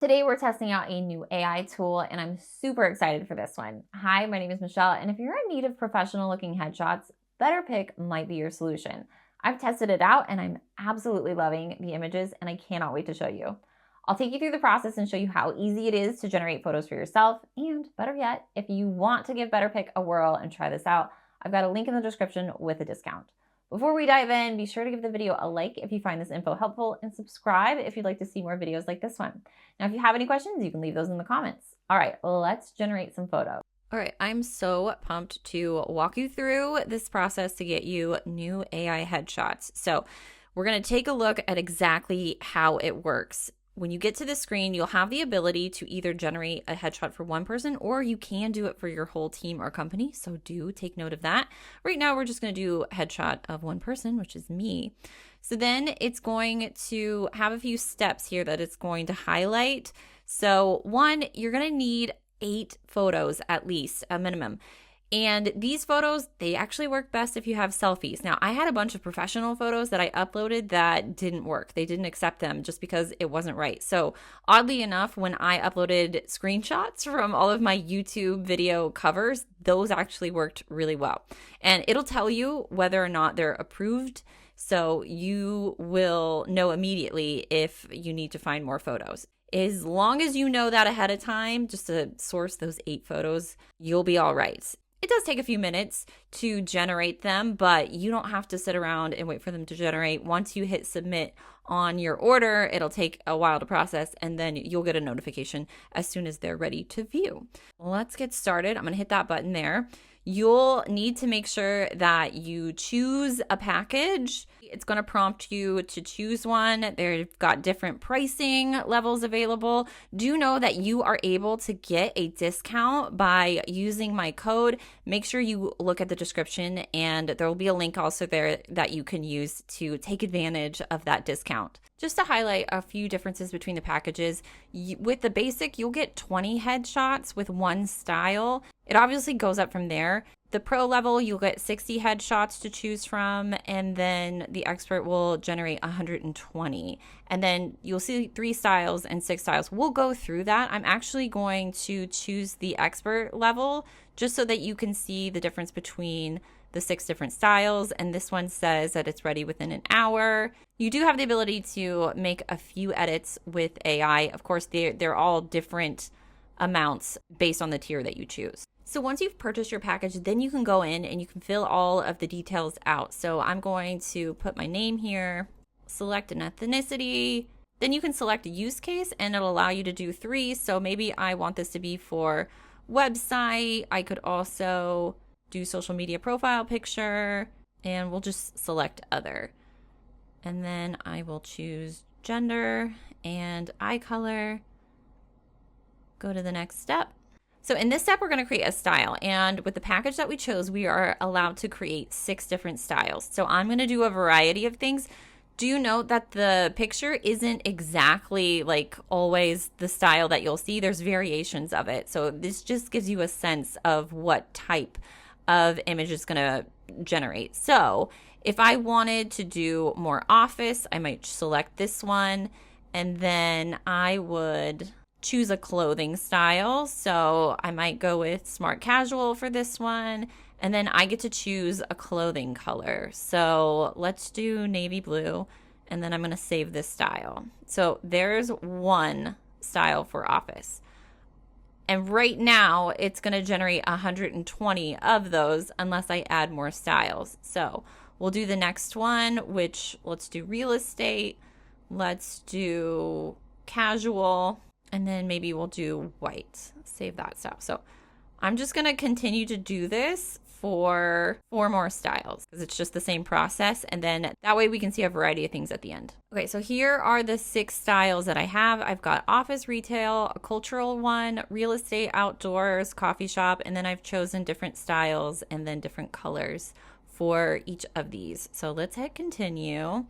Today, we're testing out a new AI tool, and I'm super excited for this one. Hi, my name is Michelle, and if you're in need of professional looking headshots, BetterPic might be your solution. I've tested it out, and I'm absolutely loving the images, and I cannot wait to show you. I'll take you through the process and show you how easy it is to generate photos for yourself, and better yet, if you want to give BetterPic a whirl and try this out, I've got a link in the description with a discount. Before we dive in, be sure to give the video a like if you find this info helpful and subscribe if you'd like to see more videos like this one. Now, if you have any questions, you can leave those in the comments. All right, let's generate some photos. All right, I'm so pumped to walk you through this process to get you new AI headshots. So we're going to take a look at exactly how it works. When you get to the screen, you'll have the ability to either generate a headshot for one person or you can do it for your whole team or company. So do take note of that. Right now, we're just going to do a headshot of one person, which is me. So then it's going to have a few steps here that it's going to highlight. So one, you're going to need 8 photos at least, a minimum. And these photos, they actually work best if you have selfies. Now, I had a bunch of professional photos that I uploaded that didn't work. They didn't accept them just because it wasn't right. So oddly enough, when I uploaded screenshots from all of my YouTube video covers, those actually worked really well. And it'll tell you whether or not they're approved. So you will know immediately if you need to find more photos. As long as you know that ahead of time, just to source those 8 photos, you'll be all right. It does take a few minutes to generate them, but you don't have to sit around and wait for them to generate. Once you hit submit on your order, it'll take a while to process, and then you'll get a notification as soon as they're ready to view. Let's get started. I'm going to hit that button there. You'll need to make sure that you choose a package. It's going to prompt you to choose one. They've got different pricing levels available. Do know that you are able to get a discount by using my code. Make sure you look at the description, and there will be a link also there that you can use to take advantage of that discount. Just to highlight a few differences between the packages, with the basic, you'll get 20 headshots with one style. It obviously goes up from there. The pro level, you'll get 60 headshots to choose from, and then the expert will generate 120. And then you'll see 3 styles and 6 styles. We'll go through that. I'm actually going to choose the expert level just so that you can see the difference between the 6 different styles, and this one says that it's ready within an hour. You do have the ability to make a few edits with AI. Of course, they're all different amounts based on the tier that you choose. So once you've purchased your package, then you can go in and you can fill all of the details out. So I'm going to put my name here, select an ethnicity, then you can select a use case and it'll allow you to do 3. So maybe I want this to be for website. I could also do social media profile picture, and we'll just select other. And then I will choose gender and eye color. Go to the next step. So in this step, we're going to create a style. And with the package that we chose, we are allowed to create 6 different styles. So I'm going to do a variety of things. Do note that the picture isn't exactly like always the style that you'll see. There's variations of it. So this just gives you a sense of what type of image is going to generate. So if I wanted to do more office, I might select this one, and then I would choose a clothing style. So I might go with smart casual for this one, and then I get to choose a clothing color. So let's do navy blue, and then I'm going to save this style. So there's one style for office. And right now, it's going to generate 120 of those unless I add more styles. So we'll do the next one, which let's do real estate. Let's do casual. And then maybe we'll do white. Save that style. So I'm just going to continue to do this for 4 more styles because it's just the same process. And then that way we can see a variety of things at the end. Okay, so here are the 6 styles that I have. I've got office, retail, a cultural one, real estate, outdoors, coffee shop, and then I've chosen different styles and then different colors for each of these. So let's hit continue.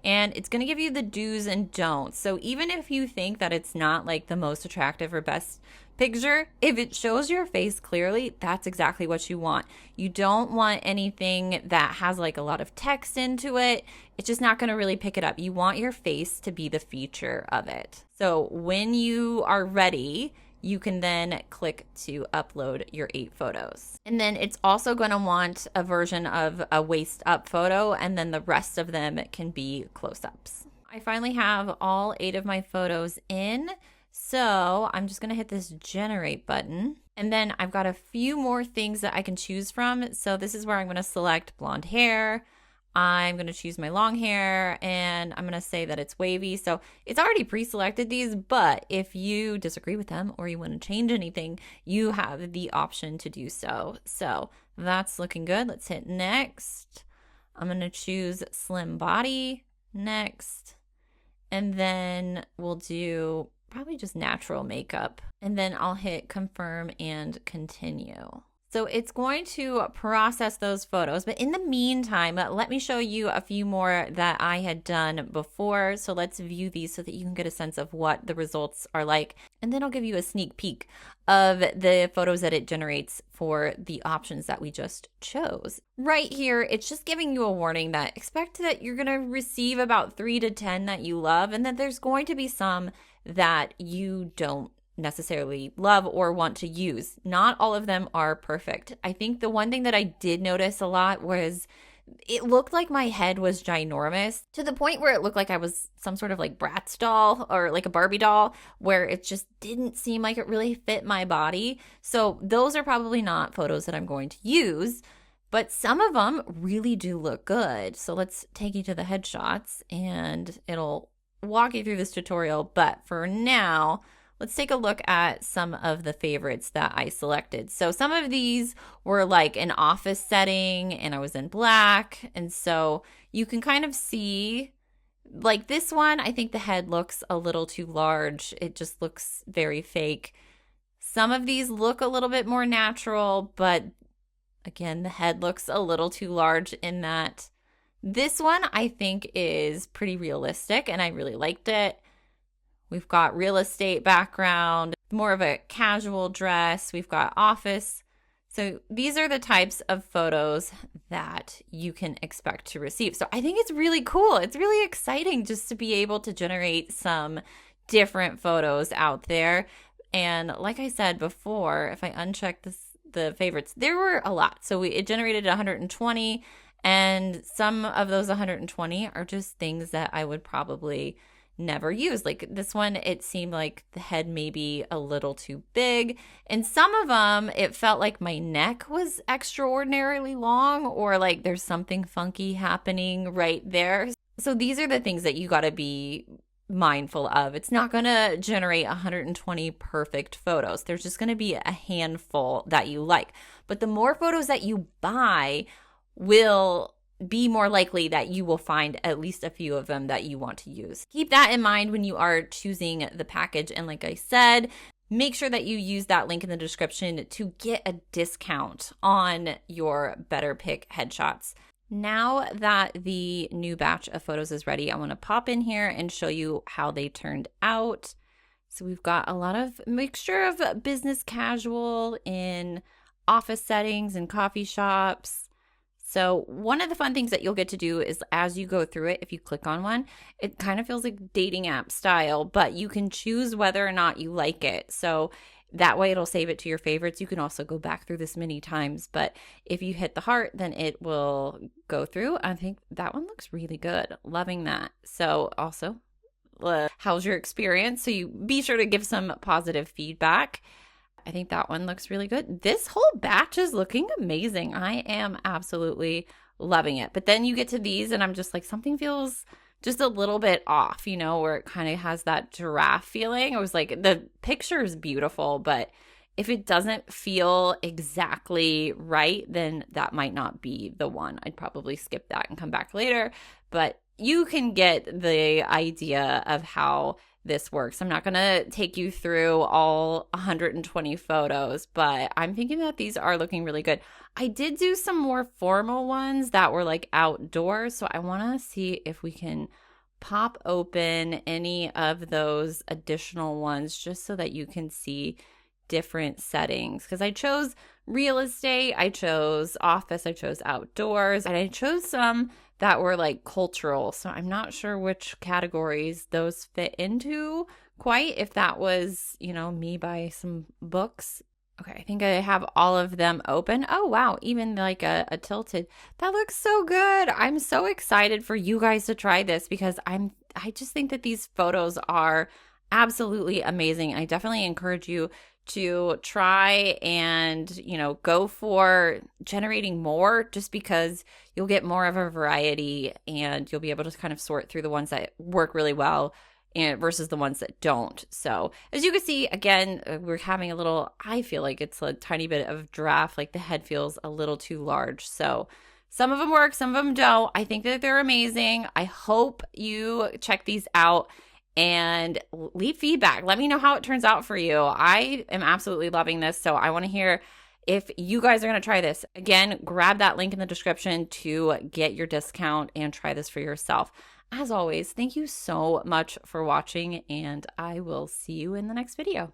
and it's going to give you the do's and don'ts. So even if you think that it's not like the most attractive or best picture, if it shows your face clearly, that's exactly what you want. You don't want anything that has like a lot of text into it. It's just not going to really pick it up. You want your face to be the feature of it. So when you are ready, you can then click to upload your 8 photos. And then it's also going to want a version of a waist up photo, and then the rest of them can be close-ups. I finally have all 8 of my photos in. So I'm just going to hit this generate button, and then I've got a few more things that I can choose from. So this is where I'm going to select blonde hair. I'm going to choose my long hair, and I'm going to say that it's wavy. So it's already pre-selected these, but if you disagree with them or you want to change anything, you have the option to do so. So that's looking good. Let's hit next. I'm going to choose slim body next, and then we'll do probably just natural makeup, and then I'll hit confirm and continue. So it's going to process those photos, but in the meantime, let me show you a few more that I had done before. So let's view these so that you can get a sense of what the results are like, and then I'll give you a sneak peek of the photos that it generates for the options that we just chose. Right here, it's just giving you a warning that expect that you're gonna receive about 3 to 10 that you love, and that there's going to be some that you don't necessarily love or want to use. Not all of them are perfect. I think the one thing that I did notice a lot was it looked like my head was ginormous, to the point where it looked like I was some sort of like Bratz doll or like a Barbie doll, where it just didn't seem like it really fit my body. So those are probably not photos that I'm going to use, but some of them really do look good. So let's take you to the headshots and it'll walk you through this tutorial. But for now, let's take a look at some of the favorites that I selected. So some of these were like an office setting, and I was in black. And so you can kind of see, like this one, I think the head looks a little too large. It just looks very fake. Some of these look a little bit more natural, but again, the head looks a little too large in that. This one I think is pretty realistic, and I really liked it. We've got real estate background, more of a casual dress. We've got office. So these are the types of photos that you can expect to receive. So I think it's really cool. It's really exciting just to be able to generate some different photos out there. And like I said before, if I uncheck the favorites, there were a lot. So it generated 120, and some of those 120 are just things that I would probably never use. Like this one, it seemed like the head may be a little too big, and some of them it felt like my neck was extraordinarily long, or like there's something funky happening right there. So these are the things that you got to be mindful of. It's not going to generate 120 perfect photos. There's just going to be a handful that you like, but the more photos that you buy will be more likely that you will find at least a few of them that you want to use. Keep that in mind when you are choosing the package. And like I said, make sure that you use that link in the description to get a discount on your BetterPic headshots. Now that the new batch of photos is ready, I want to pop in here and show you how they turned out. So we've got a lot of mixture of business casual in office settings and coffee shops. So one of the fun things that you'll get to do is as you go through it, if you click on one, it kind of feels like dating app style, but you can choose whether or not you like it. So that way it'll save it to your favorites. You can also go back through this many times, but if you hit the heart, then it will go through. I think that one looks really good. Loving that. So also, how's your experience? So you be sure to give some positive feedback. I think that one looks really good. This whole batch is looking amazing. I am absolutely loving it. But then you get to these and I'm just like, something feels just a little bit off, you know, where it kind of has that giraffe feeling. I was like, the picture is beautiful, but if it doesn't feel exactly right, then that might not be the one. I'd probably skip that and come back later. But you can get the idea of how this works. I'm not going to take you through all 120 photos, but I'm thinking that these are looking really good. I did do some more formal ones that were like outdoors, so I want to see if we can pop open any of those additional ones just so that you can see different settings, because I chose real estate, I chose office, I chose outdoors, and I chose some that were like cultural. So I'm not sure which categories those fit into quite, if that was, me buy some books. Okay, I think I have all of them open. Oh, wow, even like a tilted. That looks so good. I'm so excited for you guys to try this because I just think that these photos are absolutely amazing. I definitely encourage you to try and, go for generating more, just because you'll get more of a variety and you'll be able to kind of sort through the ones that work really well and versus the ones that don't. So as you can see, again, we're having a little, I feel like it's a tiny bit of draft, like the head feels a little too large. So some of them work, some of them don't. I think that they're amazing. I hope you check these out and leave feedback. Let me know how it turns out for you. I am absolutely loving this. So I want to hear if you guys are going to try this. Again, grab that link in the description to get your discount and try this for yourself. As always, thank you so much for watching, and I will see you in the next video.